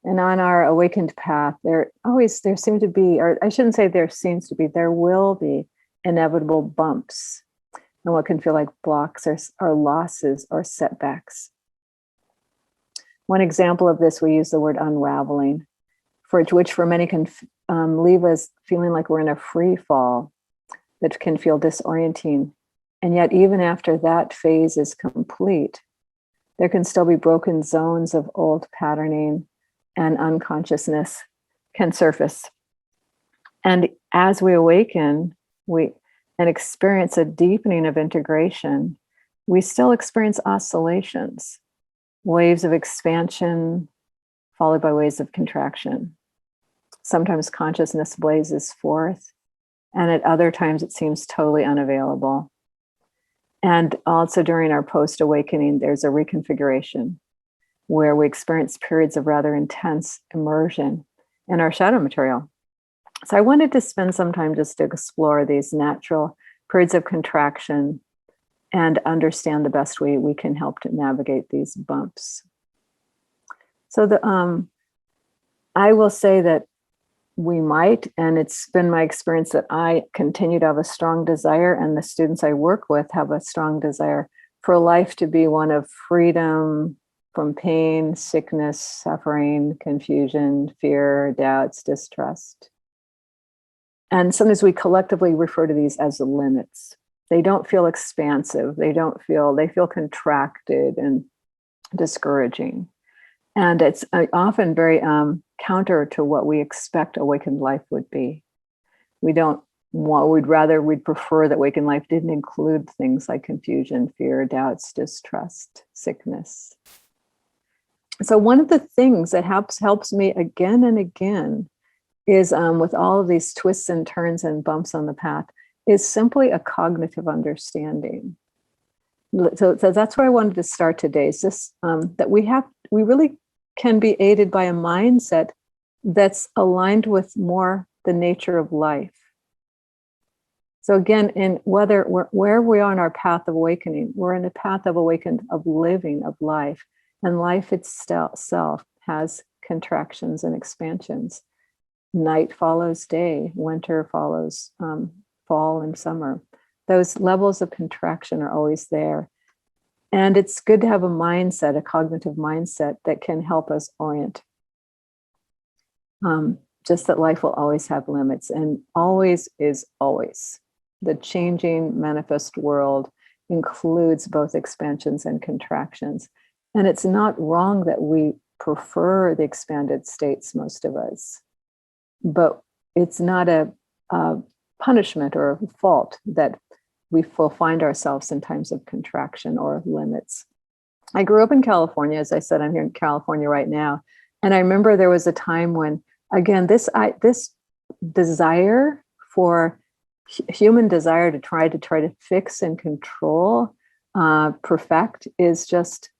And on our awakened path, there seem to be, or I shouldn't say there seems to be, there will be inevitable bumps and what can feel like blocks or losses or setbacks. One example of this, we use the word unraveling, which for many can leave us feeling like we're in a free fall that can feel disorienting. And yet, even after that phase is complete, there can still be broken zones of old patterning, and unconsciousness can surface. And as we awaken, and experience a deepening of integration, we still experience oscillations, waves of expansion followed by waves of contraction. Sometimes consciousness blazes forth, and at other times it seems totally unavailable. And also during our post-awakening, there's a reconfiguration where we experience periods of rather intense immersion in our shadow material. So I wanted to spend some time just to explore these natural periods of contraction and understand the best way we can help to navigate these bumps. So I will say that we might, and it's been my experience that I continue to have a strong desire, and the students I work with have a strong desire for life to be one of freedom from pain, sickness, suffering, confusion, fear, doubts, distrust. And sometimes we collectively refer to these as the limits. They don't feel expansive. They feel contracted and discouraging. And it's often very counter to what we expect awakened life would be. We'd prefer that awakened life didn't include things like confusion, fear, doubts, distrust, sickness. So one of the things that helps me again and again is with all of these twists and turns and bumps on the path is simply a cognitive understanding. So that's where I wanted to start today, is this, that we really can be aided by a mindset that's aligned with more the nature of life. So again, in where we are on our path of awakening, we're in a path of awakened, of living, of life. And life itself has contractions and expansions. Night follows day, winter follows fall and summer. Those levels of contraction are always there. And it's good to have a mindset, a cognitive mindset that can help us orient. Just that life will always have limits, and always is always. The changing manifest world includes both expansions and contractions. And it's not wrong that we prefer the expanded states, most of us. But it's not a punishment or a fault that we will find ourselves in times of contraction or limits. I grew up in California. As I said, I'm here in California right now. And I remember there was a time when, again, this desire for human desire to try to fix and control, perfect, is just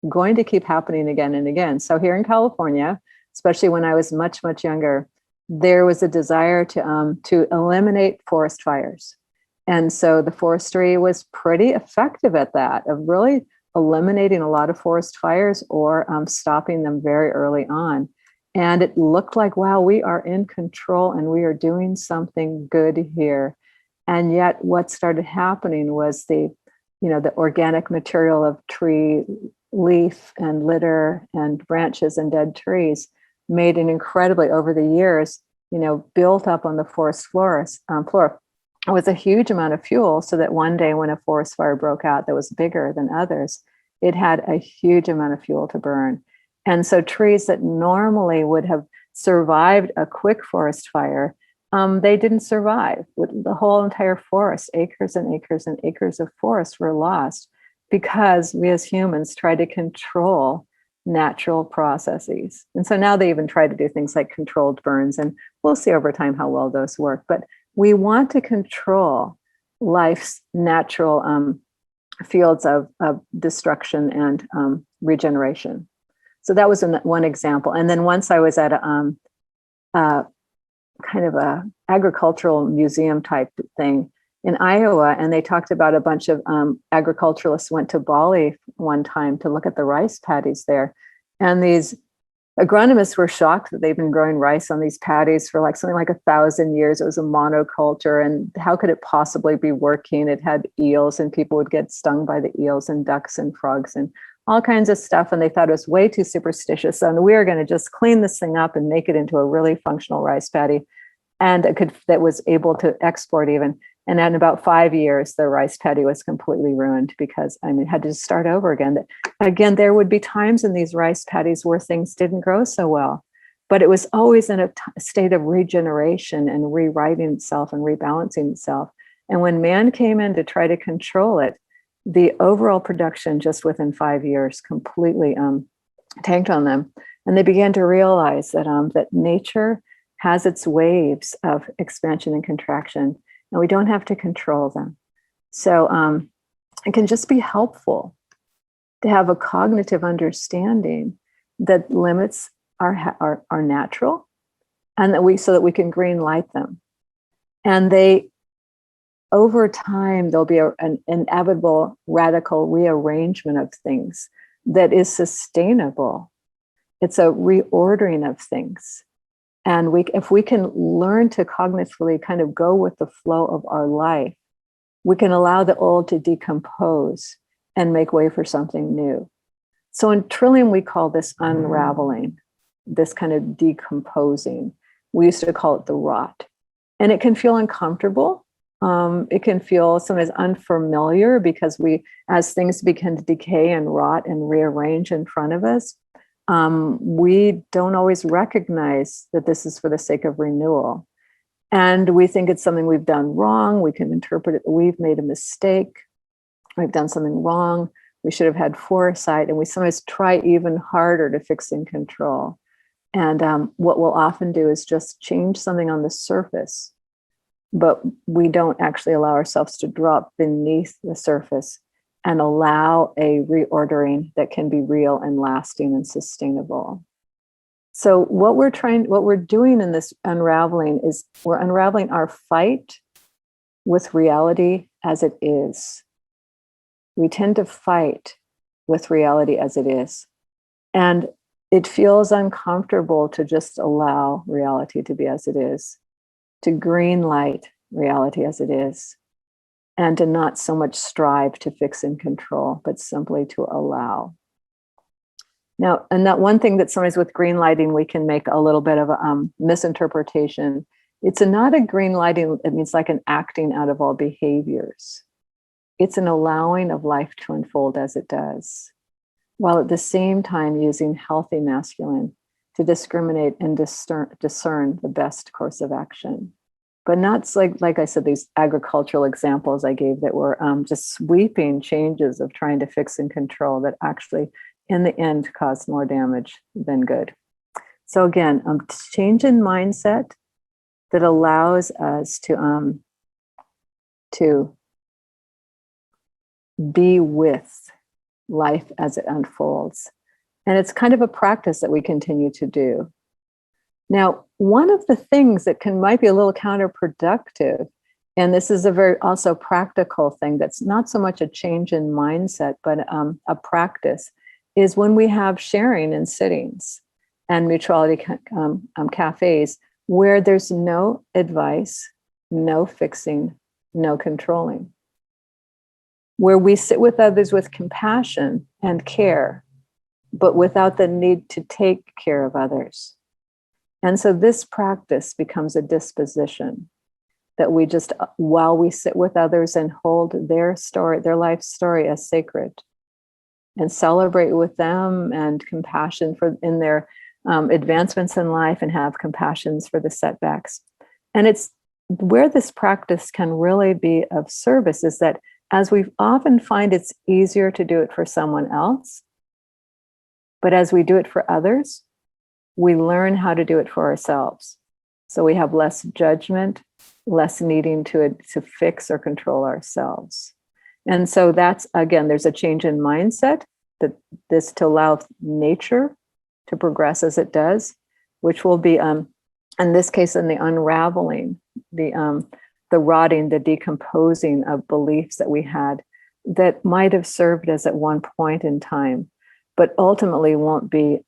going to keep happening again and again. So here in California, especially when I was much, much younger, there was a desire to eliminate forest fires. And so the forestry was pretty effective at that, of really eliminating a lot of forest fires or stopping them very early on. And it looked like, wow, we are in control and we are doing something good here. And yet what started happening was the organic material of tree leaf and litter and branches and dead trees made an incredibly, over the years, built up on the forest floor. It was a huge amount of fuel, so that one day when a forest fire broke out that was bigger than others, it had a huge amount of fuel to burn. And so trees that normally would have survived a quick forest fire, they didn't survive. The whole entire forest, acres and acres and acres of forest were lost because we as humans try to control natural processes. And so now they even try to do things like controlled burns, and we'll see over time how well those work. But we want to control life's natural fields of destruction and regeneration. So that was one example. And then once I was at a kind of a agricultural museum type thing in Iowa, and they talked about a bunch of agriculturalists went to Bali one time to look at the rice paddies there. And these agronomists were shocked that they've been growing rice on these paddies for like something like 1,000 years. It was a monoculture, and how could it possibly be working? It had eels, and people would get stung by the eels, and ducks and frogs and all kinds of stuff. And they thought it was way too superstitious. So we are going to just clean this thing up and make it into a really functional rice paddy, and that was able to export even. And in about 5 years, the rice paddy was completely ruined because it had to start over again. Again, there would be times in these rice paddies where things didn't grow so well, but it was always in a state of regeneration and rewriting itself and rebalancing itself. And when man came in to try to control it, the overall production just within 5 years completely tanked on them. And they began to realize that nature has its waves of expansion and contraction, and we don't have to control them. So it can just be helpful to have a cognitive understanding that limits are natural, and so that we can green light them. And over time, there'll be an inevitable radical rearrangement of things that is sustainable. It's a reordering of things. And if we can learn to cognitively kind of go with the flow of our life, we can allow the old to decompose and make way for something new. So in Trillium, we call this unraveling, this kind of decomposing. We used to call it the rot. And it can feel uncomfortable. It can feel sometimes unfamiliar because as things begin to decay and rot and rearrange in front of us, we don't always recognize that this is for the sake of renewal. And we think it's something we've done wrong. We can interpret it, we've made a mistake. We've done something wrong. We should have had foresight. And we sometimes try even harder to fix and control. And what we'll often do is just change something on the surface, but we don't actually allow ourselves to drop beneath the surface and allow a reordering that can be real and lasting and sustainable. So what we're doing in this unraveling is we're unraveling our fight with reality as it is. We tend to fight with reality as it is. And it feels uncomfortable to just allow reality to be as it is, to green light reality as it is, and to not so much strive to fix and control, but simply to allow. Now, and that one thing that sometimes with green lighting, we can make a little bit of a misinterpretation. It's not a green lighting, it means like an acting out of all behaviors. It's an allowing of life to unfold as it does, while at the same time using healthy masculine to discriminate and discern the best course of action. But not like I said, these agricultural examples I gave that were just sweeping changes of trying to fix and control that actually, in the end, caused more damage than good. So again, change in mindset that allows us to be with life as it unfolds. And it's kind of a practice that we continue to do. Now, one of the things that might be a little counterproductive, and this is a very also practical thing that's not so much a change in mindset, but a practice, is when we have sharing and sittings and mutuality cafes where there's no advice, no fixing, no controlling, where we sit with others with compassion and care, but without the need to take care of others. And so this practice becomes a disposition that we just, while we sit with others and hold their story, their life story as sacred, and celebrate with them and compassion in their advancements in life, and have compassions for the setbacks. And it's where this practice can really be of service is that as we often find it's easier to do it for someone else, but as we do it for others, we learn how to do it for ourselves. So we have less judgment, less needing to fix or control ourselves. And so that's, again, there's a change in mindset that this to allow nature to progress as it does, which will be, in this case, in the unraveling, the rotting, the decomposing of beliefs that we had that might have served us at one point in time, but ultimately won't be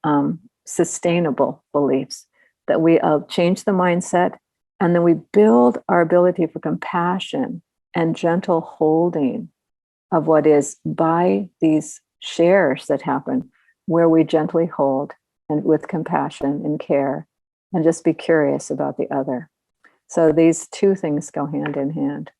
sustainable beliefs, that we change the mindset, and then we build our ability for compassion and gentle holding of what is by these shares that happen, where we gently hold and with compassion and care and just be curious about the other. So these two things go hand in hand.